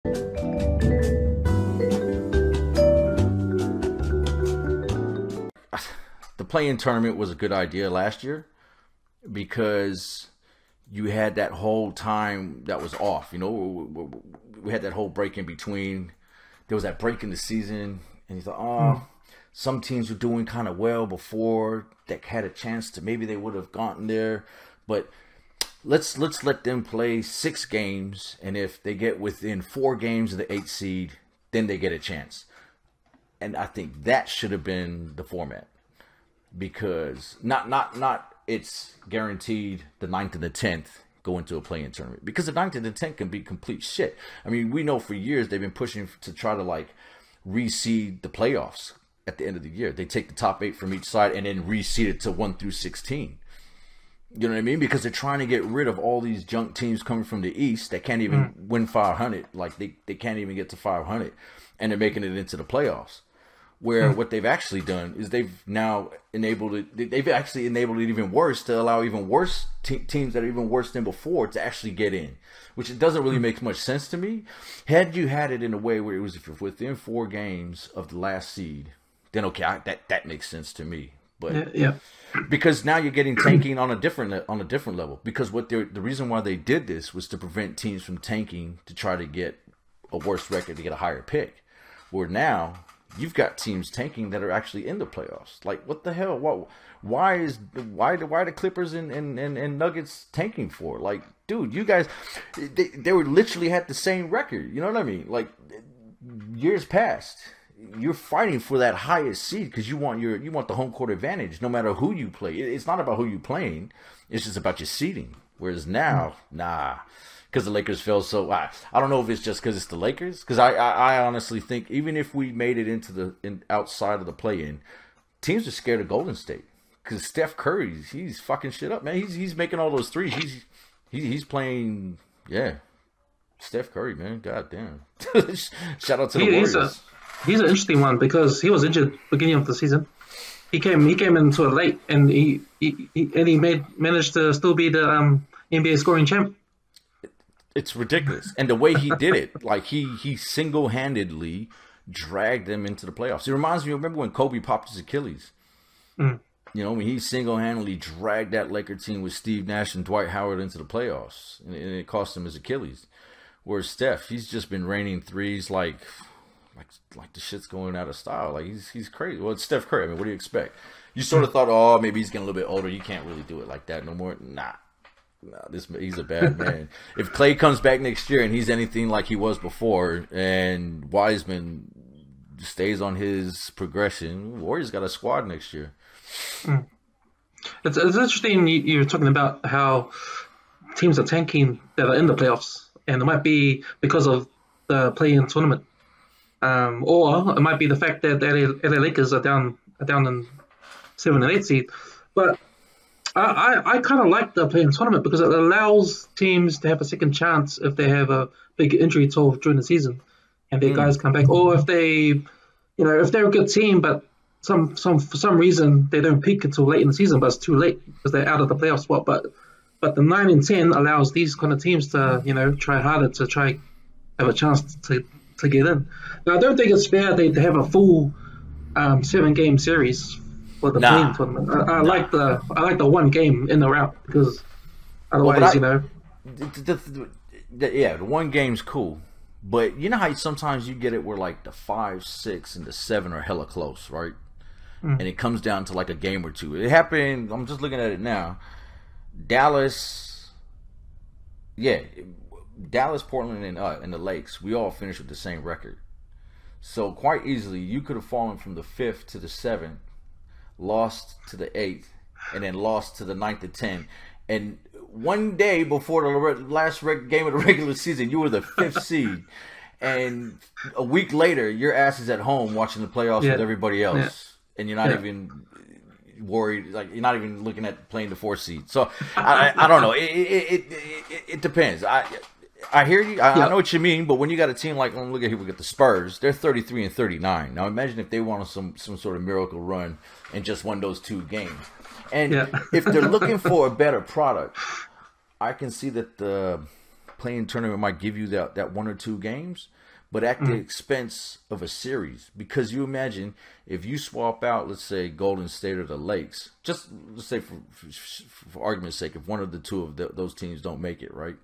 The play-in tournament was a good idea last year because you had that whole time that was off. You know, we had that whole break in between. There was that break in the season, and you thought, oh, some teams were doing kind of well before that had a chance to maybe they would have gotten there, but let's let them play 6 games, and if they get within 4 games of the 8th seed, then they get a chance. And I think that should have been the format, because not it's guaranteed the 9th and the 10th go into a play-in tournament, because the 9th and the 10th can be complete shit. I mean, we know for years they've been pushing to try to like reseed the playoffs at the end of the year. They take the top 8 from each side and then reseed it to 1 through 16. You know what I mean? Because they're trying to get rid of all these junk teams coming from the East that can't even win 500. Like they can't even get to 500, and they're making it into the playoffs. Where what they've actually done is they've now enabled it. They've actually enabled it even worse, to allow even worse teams that are even worse than before to actually get in, which it doesn't really make much sense to me. Had you had it in a way where it was, if you're within 4 games of the last seed, then okay, that makes sense to me. But yeah. Because now you're getting tanking on a different level. Because the reason why they did this was to prevent teams from tanking to try to get a worse record to get a higher pick. Where now you've got teams tanking that are actually in the playoffs. Like, what the hell? Why the Clippers and Nuggets tanking for? Like, dude, you guys, they were literally had the same record. You know what I mean? Like, years past, you're fighting for that highest seed because you want the home court advantage no matter who you play. It's not about who you're playing. It's just about your seeding. Whereas now, nah. Because the Lakers fell so, I don't know if it's just because it's the Lakers. Because I honestly think even if we made it into outside of the play-in, teams are scared of Golden State. Because Steph Curry, he's fucking shit up, man. He's making all those threes. He's playing, yeah. Steph Curry, man, goddamn. Shout out to the Warriors. He's an interesting one because he was injured beginning of the season. He came into it late, and he managed to still be the NBA scoring champ. It's ridiculous. And the way he did it, like he single-handedly dragged them into the playoffs. It reminds me, remember when Kobe popped his Achilles? You know, when he single-handedly dragged that Laker team with Steve Nash and Dwight Howard into the playoffs, and it cost him his Achilles. Whereas Steph, he's just been raining threes like the shit's going out of style. Like he's crazy. Well, it's Steph Curry. I mean, what do you expect? You sort of thought, oh, maybe he's getting a little bit older. You can't really do it like that no more. Nah, he's a bad man. If Klay comes back next year and he's anything like he was before, and Wiseman stays on his progression, Warriors got a squad next year. It's interesting you're talking about how teams are tanking that are in the playoffs, and it might be because of the play-in tournament. Or it might be the fact that the LA Lakers are down in 7 and 8 seed. But I kind of like the play-in tournament because it allows teams to have a second chance if they have a big injury toll during the season and their guys come back, or if if they're a good team but for some reason they don't peak until late in the season, but it's too late because they're out of the playoff spot. But the 9 and 10 allows these kind of teams to try harder to try have a chance to get in. Now, I don't think it's fair they have a full 7-game series for the play-in tournament. I like the 1 game in the route because otherwise, the 1 game's cool. But you know how sometimes you get it where like the 5, 6, and the 7 are hella close, right? And it comes down to like a game or two. It happened. I'm just looking at it now. Dallas, Portland, and the Lakes, we all finished with the same record. So quite easily, you could have fallen from the 5th to the 7th, lost to the 8th, and then lost to the 9th to 10th. And one day before the last game of the regular season, you were the 5th seed. And a week later, your ass is at home watching the playoffs with everybody else. Yeah. And you're not even worried, like you're not even looking at playing the 4th seed. So I don't know. It depends. I hear you. I know what you mean, but when you got a team like, look at here, we got the Spurs. They're 33 and 39. Now imagine if they won some sort of miracle run and just won those 2 games. And if they're looking for a better product, I can see that the playing tournament might give you that 1 or 2 games, but at the expense of a series. Because you imagine if you swap out, let's say, Golden State or the Lakes, just let's say for argument's sake, if one of the two of those teams don't make it, right?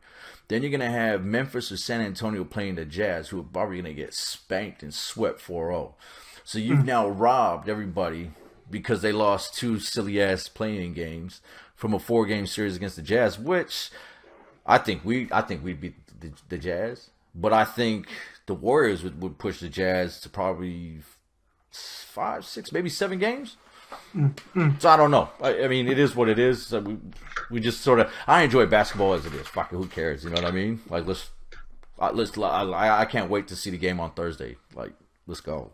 Then you're going to have Memphis or San Antonio playing the Jazz, who are probably going to get spanked and swept 4-0. So you've now robbed everybody because they lost 2 silly-ass playing games from a 4-game series against the Jazz, which I think we'd beat the Jazz. But I think the Warriors would push the Jazz to probably 5, 6, maybe 7 games. So I don't know. I mean, it is what it is. So we just sort of. I enjoy basketball as it is. Fuck it, who cares? You know what I mean? Like I can't wait to see the game on Thursday. Like, let's go.